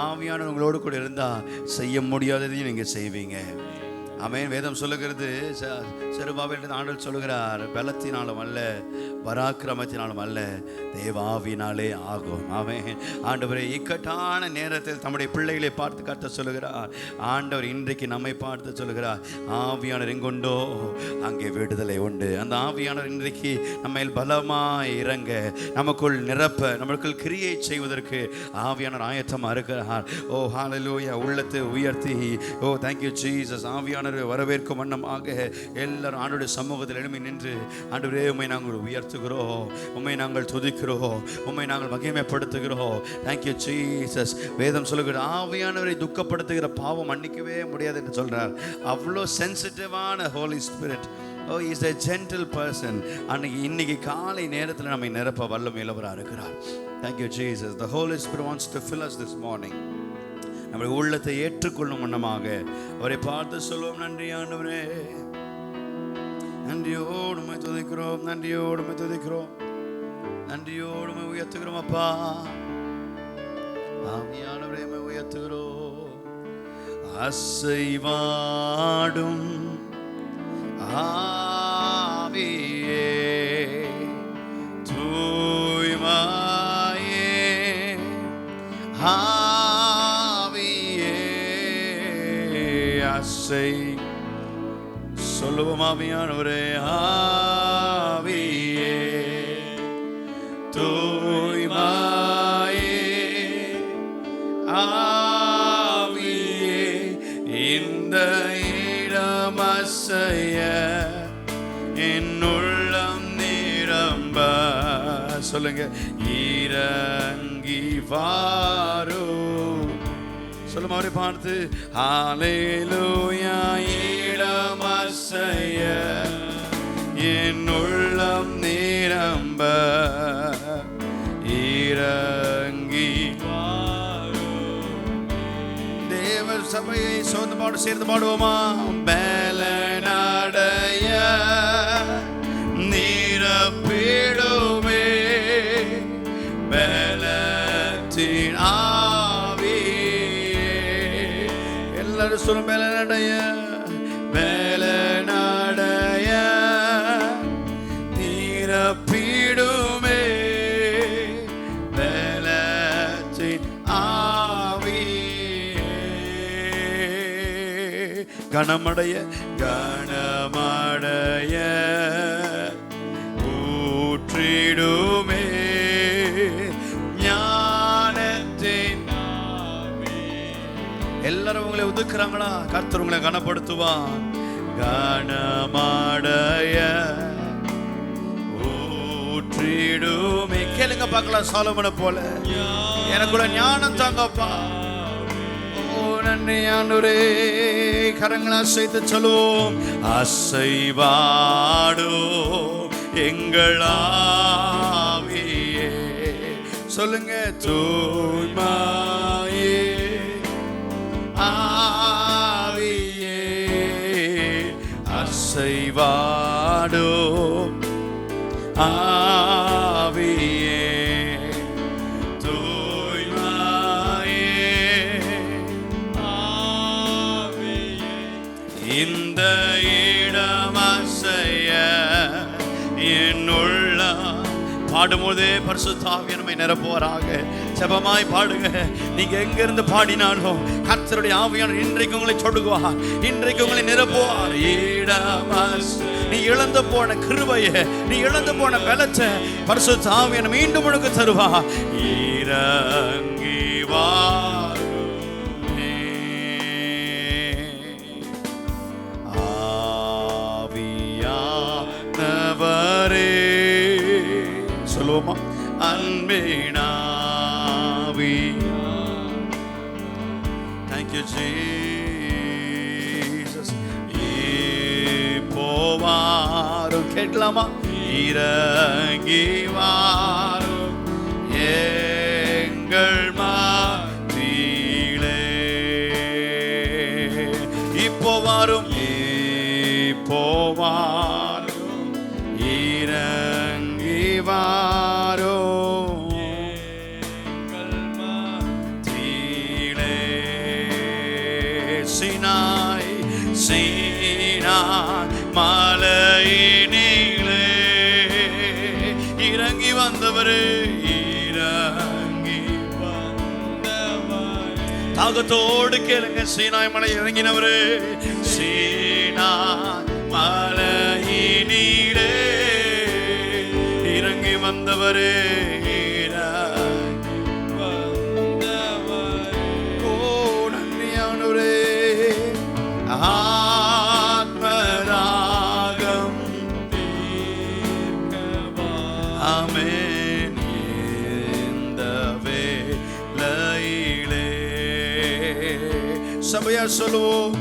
ஆவியானவர் உங்களோடு கூட இருந்தால் செய்ய முடியாததையும் நீங்கள் செய்வீங்க. ஆமென். வேதம் சொல்லுகிறது, செருபாபேல் ஆண்டவர் சொல்லுகிறார், பலத்தினாலும் அல்ல பராக்கிரமத்தினாலும் அல்ல தேவாவினாலே ஆகும். ஆமென். ஆண்டவரை இக்கட்டான நேரத்தில் தம்முடைய பிள்ளைகளை பார்த்து கத்த சொல்லுகிறார். ஆண்டவர் இன்றைக்கு நம்மை பார்த்து சொல்லுகிறார், ஆவியானவர் எங்குண்டோ அங்கே விடுதலை உண்டு. அந்த ஆவியானவர் இன்றைக்கு நம்ம பலமாய் இறங்க, நமக்குள் நிரப்ப, நமக்குள் கிரியை செய்வதற்கு ஆவியானவர் ஆயத்தமாக இருக்கிறார். ஓ ஹல்லேலூயா. உள்ளத்தை உயர்த்தி, ஓ தேங்க்யூ ஜீசஸ், ஆவியானவர் வரவேற்கும் வண்ணமாக எல்லாரும் ஆண்டவருடைய சமூகத்தில் எழும்பி நின்று, ஆண்டவரே உம்மை நாங்கள் உயர்த்துகிறோம், உம்மை நாங்கள் துதிக்கிறோம், உம்மை நாங்கள் மகிமைப்படுத்துகிறோம். Thank you Jesus. வேதம் சொல்லுகிற ஆவியானவரை துக்கப்படுத்துகிற பாவம் மன்னிக்கவே முடியாது என்று சொல்றார். அவ்வளோ சென்சிட்டிவான holy spirit. Oh, he is a gentle person. இன்னைக்கு காலை நேரத்தில் நம்மை நிரப்ப வல்லமையுள்ளவராக இருக்கிறார். Thank you Jesus. The Holy Spirit wants to fill us this morning. நம்முடைய உள்ளத்தை ஏற்றுக்கொள்ளும் வண்ணமாக அவரை பார்த்து சொல்லுவோம், நன்றி ஆண்டவரே, நன்றியோடு உம்மை துதிக்கிறோம், நன்றியோடு உம்மை துதிக்கிறோம், நன்றியோடு உம்மை உயர்த்துகிறோம். அப்பா ஆவியானவரே உம்மை உயர்த்துகிறோம். அசைவாடும் ஆவியே, தூய்மையே, ஆவியே, அசை சொல்லுவோம் ஆவியானவரே, ஆவியே, தூய்மையே, ஆவியே, இந்த இடம் அசைய என் உள்ளம் நிரம்ப, சொல்லுங்க, இறங்கி வாரோ. சொல்லுமா அவரை பார்த்து, ஹல்லேலூயா. இடம் அசைய என் உள்ளம் நிரம்ப, இறங்கி வாரோ. தேவர் சபையை சேர்ந்து பாடுவோமா? பலனடைய நிரப்பிடுமே பலத்தின் ஆவியே. எல்லாரும் சொல்லும், பலனடைய, பலனடைய நிரப்பிடுமே பலத்தின் ஆவியே. கணமடைய, கணமடைய ஊற்றிடுமே ஞானத்தின் ஆவி. எல்லாரும் உங்களை ஒதுக்குறாங்களா? கர்த்தர் உங்களை கனப்படுத்துவான். கனமடைய ஊற்றிடுமே. கேளுங்க பார்க்கலாம், சாலமோனை போல எனக்குள்ள ஞானம் தாங்கப்பா. நன்றி ஆண்டவரே. கரங்களை அசைத்து சொல்லுவோம், அசைவாடோ எங்கள் ஆவியே. சொல்லுங்க, தூய்மையே, ஆவியே, அசைவாடோ ஆவியே, இந்த இடம் அசைய என் உள்ளம். பாடும்போதே பரிசுத்த ஆவியானவர் நம்மை நிரப்புவாராக. ஜெபமாய் பாடுங்க. நீங்க எங்க இருந்து பாடினாலும் கர்த்தருடைய ஆவியானவர் இன்றைக்கு உங்களை தொடுவார், இன்றைக்கு உங்களை நிரப்புவார். நீ இழந்து போன கிருபையை, நீ இழந்து போன பலத்தை பரிசுத்த ஆவியானவர் மீண்டும் உனக்கு தருவார். இறங்கி வா சொல்லுவோமா? அன்பினாவி. Thank you Jesus. போவாரும் கேட்கலாமா? இறங்கி வாரும் எங்கள் மத்தியிலே. இப்போ வாரும், இப்போ வாரும், இறங்கி வாரும் எங்கள் மத்தியிலே. சீனாய் மலையினிலே இறங்கி வந்தவரே, இறங்கி வந்தவர். தாகத்தோடு கேளுங்க, சீனாய் மலை இறங்கினவரே, சீனாய் மலையினிலே இறங்கி வந்தவரே, ஆத்மராகம் ஆமென். இந்த வேளையிலே சபையா சொல்லுவோம்,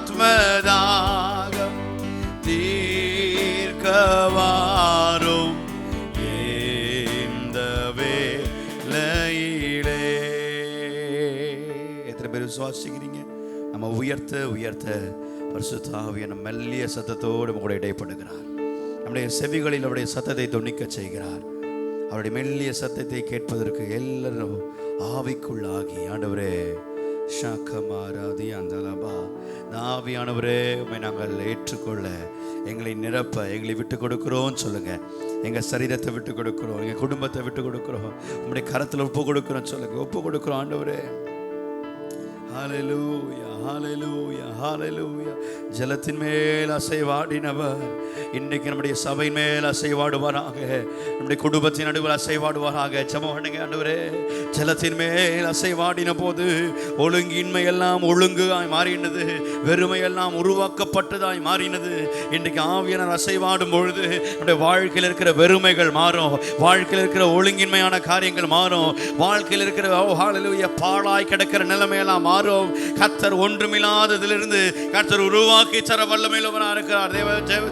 ஆத்மராகம் தீர்க்கவாரும் இந்த வேளையிலே. எத்தனை பேர் விசுவாசிக்கிறீங்க? நம்ம உயர்த்த உயர்த்த பரிசுத்த ஆவியான மெல்லிய சத்தத்தோடு கூட இடைப்படுகிறார். நம்முடைய செவிகளில் அவருடைய சத்தத்தை தொனிக்க செய்கிறார். அவருடைய மெல்லிய சத்தத்தை கேட்பதற்கு எல்லாரும் ஆவிக்குள்ளாகி, ஆண்டவரே ஷாக்கமாராதி அந்தலபா, ஆவியானவரே உம்மை நாங்கள் ஏற்றுக்கொள்ள, எங்களை நிரப்ப எங்களை விட்டு கொடுக்குறோன்னு சொல்லுங்க. எங்கள் சரீரத்தை விட்டு கொடுக்குறோம், எங்கள் குடும்பத்தை விட்டு கொடுக்குறோம், உம்முடைய கரத்தில் ஒப்பு கொடுக்குறோன்னு சொல்லுங்க. ஒப்பு கொடுக்குறோம் ஆண்டவரே. ஹல்லேலூயா, ஹல்லேலூயா, ஹல்லேலூயா. ஜலத்தின் மேல் அசைவாடினவர் இன்னைக்கு நம்முடைய சபை மேல் அசைவாடுவாராக, நம்முடைய குடும்பத்தின் நடுவில் அசைவாடுவாராக. ஜெபம் பண்ணுங்க. ஆண்டவரே, ஜலத்தின் மேல் அசைவாடின போது ஒழுங்கின்மை எல்லாம் ஒழுங்காய் மாறினது, வெறுமை எல்லாம் உருவாக்கப்பட்டதாய் மாறினது. இன்றைக்கு ஆவியானவர் அசைவாடும் பொழுது நம்முடைய வாழ்க்கையில் இருக்கிற வெறுமைகள் மாறும், வாழ்க்கையில் இருக்கிற ஒழுங்கின்மையான காரியங்கள் மாறும், வாழ்க்கையில் இருக்கிற ஹல்லேலூயா பாழாய் கிடக்கிற நிலைமையெல்லாம் மாறும். கர்த்தர் ஒன்றுமில்லாததிலிருந்து கர்த்தர் உருவாக்கி தர வல்லமையுள்ளவராக இருக்கிறார்.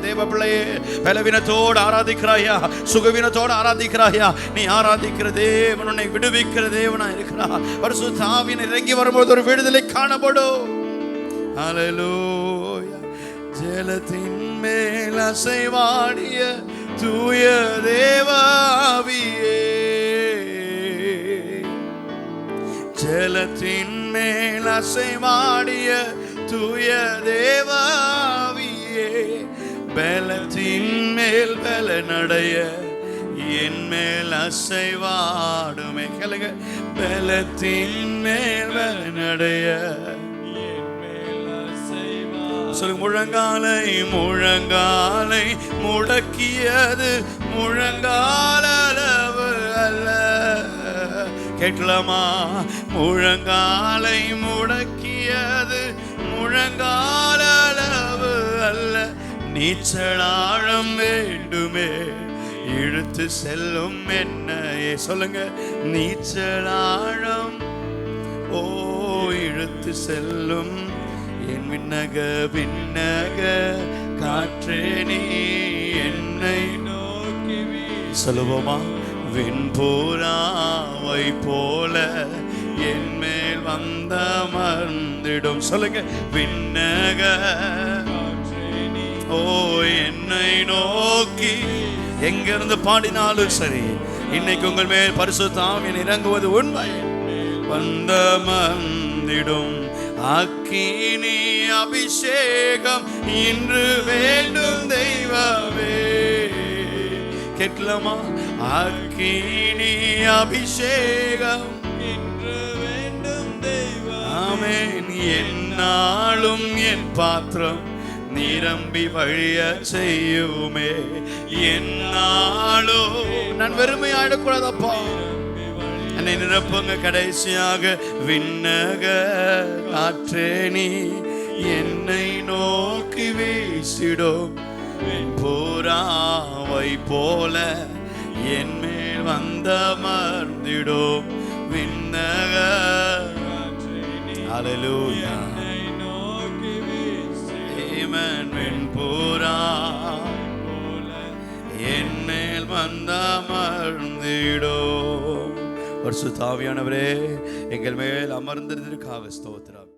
தேவ பிள்ளையே, பலவீனத்தோடு ஆராதிக்கிறாயா, சுகவீனத்தோடு ஆராதிக்கிறாயா? நீ ஆராதிக்கிற தேவன் உன்னை விடுவிக்கிற தேவனா இருக்கிறார். பரிசுத்த ஆவியானவர் இறங்கி வரும்போது ஒரு விடுதலை காணப்படும். ஹல்லேலூயா. ஜலத்தின் மேல் அசைவாடிய தூய தேவ ஆவியே, ஜலத்தின் மேல் அசைவாடிய தூய தேவ ஆவியே, பலத்தின் மேல் பலனடைய என் மேல் அசைவாடுமே. கேளுங்க, பலத்தின் மேல் பலனடைய என் மேல் அசைவாடும். சொல்லுங்க, முழங்காலை முழங்காலை முடக்கியது முழங்கால அளவு அல்ல. கேட்கலாமா? முழங்காலை முடக்கியது முழங்கால அளவு அல்ல, நீச்சலாழம் வேண்டுமே இழுத்து செல்லும் என்னையே. சொல்லுங்க, நீச்சலாழம் ஓ இழுத்து செல்லும் என் விண்ணக விண்ணக காற்றே நீ என்னை நோக்கி. சொல்லுவோமா? விண்புறாவை போல என் மேல் வந்த மறந்திடும். சொல்லுங்க, விண்ணக ஓ என்னை நோக்கி. எங்கிருந்து பாடினாலும் சரி, இன்னைக்கு உங்கள் மேல் பரிசுத்த ஆவியானவர் இறங்குவது உண்மை. வந்த மறந்திடும் அக்கினி அபிஷேகம் இன்று வேண்டும் தெய்வமே. கேட்கலாமா? அக்கினி அபிஷேகம் இன்று வேண்டும் தெய்வம். ஆமென். என்னாலும் என் பாத்திரம் நிரம்பி வழிய செய்யுமே. என்னாலும் நான் வெறுமையாயிடக்கூடாதப்பா, என்னை நிரப்புங்க. கடைசியாக விண்ணக காற்றே நீ என்னை நோக்கி வீசிடும், பூராவை போல என் மேல் வந்த மறந்திடும். விண்ணக ஹல்லேலூயா, ஆமென். வெண்பூரா என் மேல் வந்த மறந்திடும். பரிசுத்த ஆவியானவரே, எங்கள் மேல் அமர்ந்திருந்ததற்காக ஸ்தோத்திரம்.